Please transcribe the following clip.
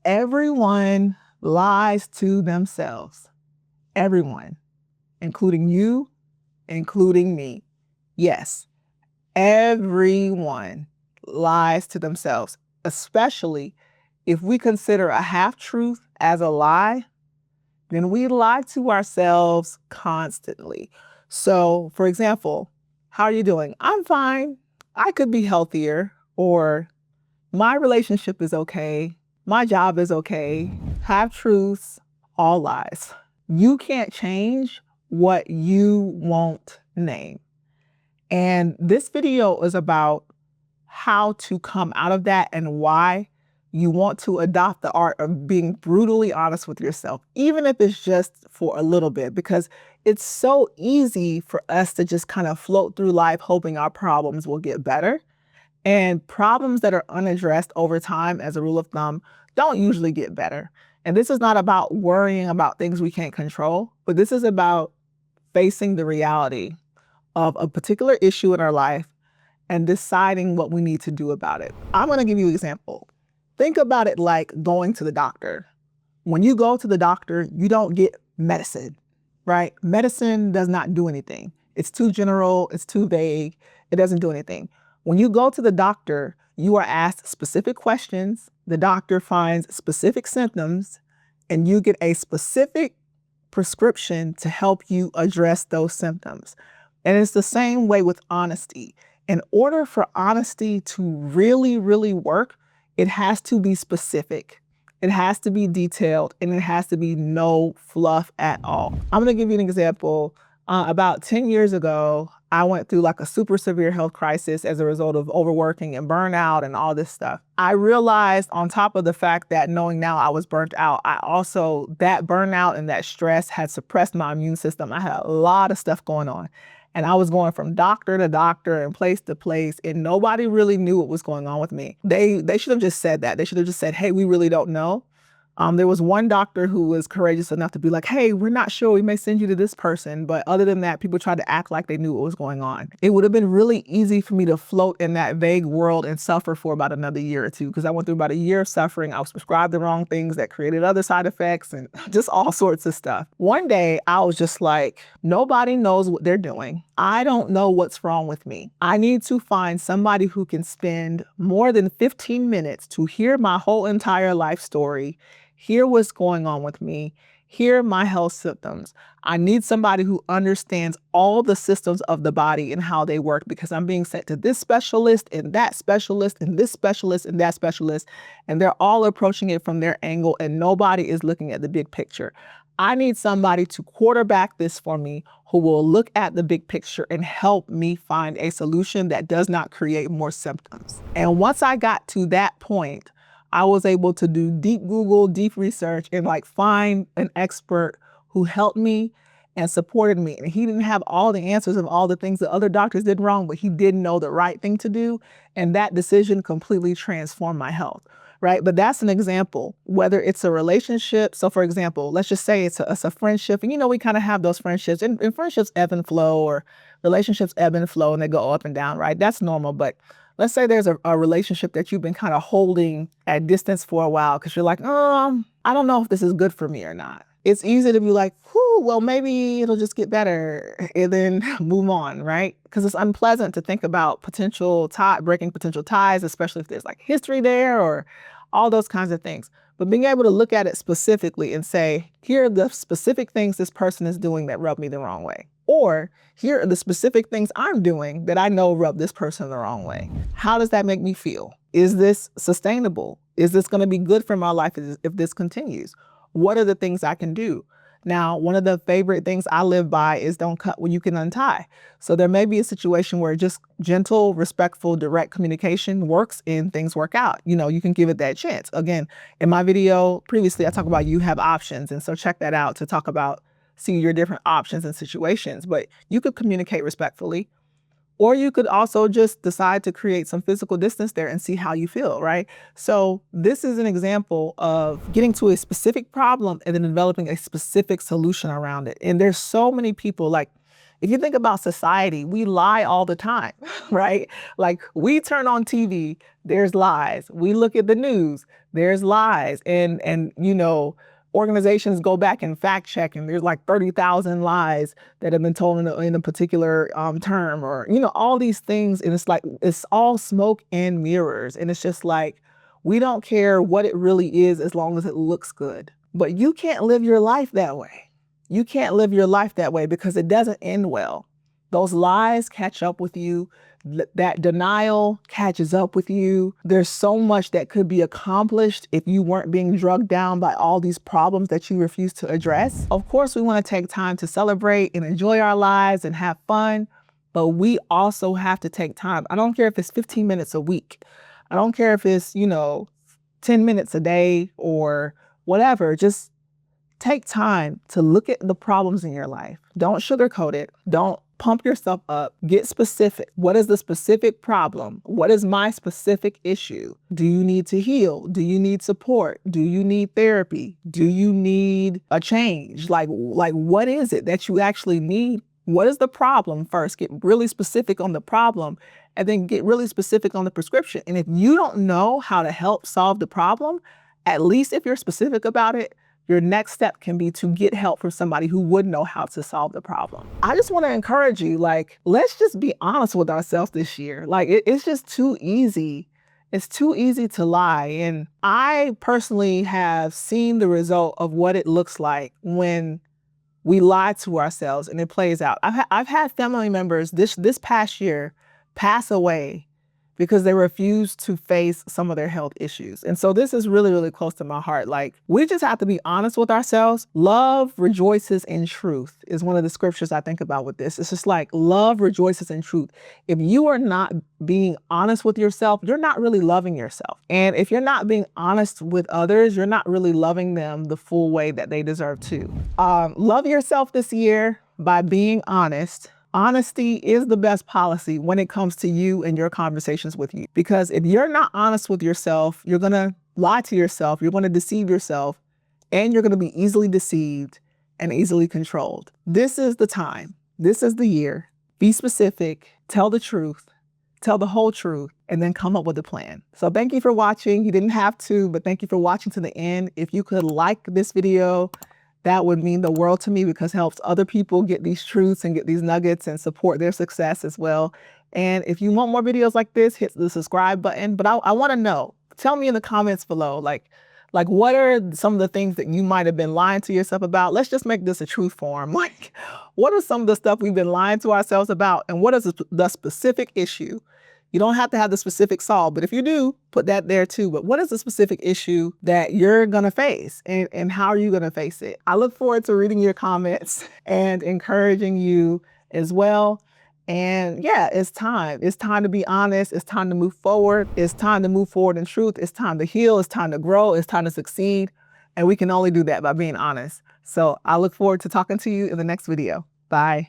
Everyone lies to themselves. Everyone, including you, including me. Yes, everyone lies to themselves, especially if we consider a half-truth as a lie, then we lie to ourselves constantly. So, for example, how are you doing? I'm fine. I could be healthier, or my relationship is okay. My job is okay. Half-truths, all lies. You can't change what you won't name. And this video is about how to come out of that and why you want to adopt the art of being brutally honest with yourself, even if it's just for a little bit, because it's so easy for us to just kind of float through life hoping our problems will get better. And problems that are unaddressed over time, as a rule of thumb, don't usually get better. And this is not about worrying about things we can't control, but this is about facing the reality of a particular issue in our life and deciding what we need to do about it. I'm going to give you an example. Think about it like going to the doctor. When you go to the doctor, you don't get medicine, right? Medicine does not do anything. It's too general, it's too vague, it doesn't do anything. When you go to the doctor, you are asked specific questions, the doctor finds specific symptoms, and you get a specific prescription to help you address those symptoms. And it's the same way with honesty. In order for honesty to really, really work, it has to be specific. It has to be detailed, and it has to be no fluff at all. I'm going to give you an example. About 10 years ago, I went through like a super severe health crisis as a result of overworking and burnout and all this stuff. I realized, on top of the fact that knowing now I was burnt out, that burnout and that stress had suppressed my immune system. I had a lot of stuff going on. And I was going from doctor to doctor and place to place, and nobody really knew what was going on with me. They should have just said that. They should have just said, hey, we really don't know. There was one doctor who was courageous enough to be like, hey, we're not sure, we may send you to this person. But other than that, people tried to act like they knew what was going on. It would have been really easy for me to float in that vague world and suffer for about another year or two, because I went through about a year of suffering. I was prescribed the wrong things that created other side effects and just all sorts of stuff. One day I was just like, nobody knows what they're doing. I don't know what's wrong with me. I need to find somebody who can spend more than 15 minutes to hear my whole entire life story, hear what's going on with me, hear my health symptoms. I need somebody who understands all the systems of the body and how they work, because I'm being sent to this specialist and that specialist and this specialist and that specialist, and they're all approaching it from their angle and nobody is looking at the big picture. I need somebody to quarterback this for me, who will look at the big picture and help me find a solution that does not create more symptoms. And once I got to that point, I was able to do deep Google, deep research, and find an expert who helped me and supported me. And he didn't have all the answers of all the things that other doctors did wrong, but he did know the right thing to do. And that decision completely transformed my health, right? But that's an example, whether it's a relationship. So for example, let's just say it's a friendship. And we kind of have those friendships, and friendships ebb and flow, or relationships ebb and flow, and they go up and down, right? That's normal. But let's say there's a relationship that you've been kind of holding at distance for a while because you're like, I don't know if this is good for me or not. It's easy to be like, well, maybe it'll just get better, and then move on, right? Because it's unpleasant to think about breaking potential ties, especially if there's history there or all those kinds of things. But being able to look at it specifically and say, here are the specific things this person is doing that rub me the wrong way. Or here are the specific things I'm doing that I know rub this person the wrong way. How does that make me feel? Is this sustainable? Is this going to be good for my life if this continues? What are the things I can do? Now, one of the favorite things I live by is don't cut when you can untie. So there may be a situation where just gentle, respectful, direct communication works and things work out. You can give it that chance. Again, in my video previously, I talk about you have options. And so check that out to talk about see your different options and situations. But you could communicate respectfully, or you could also just decide to create some physical distance there and see how you feel, right? So this is an example of getting to a specific problem and then developing a specific solution around it. And there's so many people, If you think about society, we lie all the time, right? Like we turn on TV, there's lies. We look at the news, there's lies. And organizations go back and fact check, and there's like 30,000 lies that have been told in a particular term, or, all these things. And it's like, it's all smoke and mirrors. And it's just like, we don't care what it really is as long as it looks good. But you can't live your life that way. You can't live your life that way because it doesn't end well. Those lies catch up with you. That denial catches up with you. There's so much that could be accomplished if you weren't being drugged down by all these problems that you refuse to address. Of course, we want to take time to celebrate and enjoy our lives and have fun, but we also have to take time. I don't care if it's 15 minutes a week. I don't care if it's, 10 minutes a day or whatever. Just take time to look at the problems in your life. Don't sugarcoat it. Don't pump yourself up. Get specific. What is the specific problem? What is my specific issue? Do you need to heal? Do you need support? Do you need therapy? Do you need a change? Like what is it that you actually need? What is the problem first? Get really specific on the problem, and then get really specific on the prescription. And if you don't know how to help solve the problem, at least if you're specific about it, your next step can be to get help from somebody who would know how to solve the problem. I just want to encourage you, let's just be honest with ourselves this year. It's just too easy. It's too easy to lie. And I personally have seen the result of what it looks like when we lie to ourselves and it plays out. I've had family members this past year pass away because they refuse to face some of their health issues. And so this is really, really close to my heart. We just have to be honest with ourselves. Love rejoices in truth is one of the scriptures I think about with this. It's just like love rejoices in truth. If you are not being honest with yourself, you're not really loving yourself. And if you're not being honest with others, you're not really loving them the full way that they deserve to. Love yourself this year by being honest. Honesty is the best policy when it comes to you and your conversations with you. Because if you're not honest with yourself, you're going to lie to yourself, you're going to deceive yourself, and you're going to be easily deceived and easily controlled. This is the time. This is the year. Be specific, tell the truth, tell the whole truth, and then come up with a plan. So thank you for watching. You didn't have to, but thank you for watching to the end. If you could like this video, that would mean the world to me, because it helps other people get these truths and get these nuggets and support their success as well. And if you want more videos like this, hit the subscribe button. But I want to know, tell me in the comments below, what are some of the things that you might have been lying to yourself about? Let's just make this a truth form. What are some of the stuff we've been lying to ourselves about? And what is the specific issue? You don't have to have the specific solved, but if you do, put that there too. But what is the specific issue that you're going to face, and how are you going to face it? I look forward to reading your comments and encouraging you as well. And yeah, it's time. It's time to be honest. It's time to move forward. It's time to move forward in truth. It's time to heal. It's time to grow. It's time to succeed. And we can only do that by being honest. So I look forward to talking to you in the next video. Bye.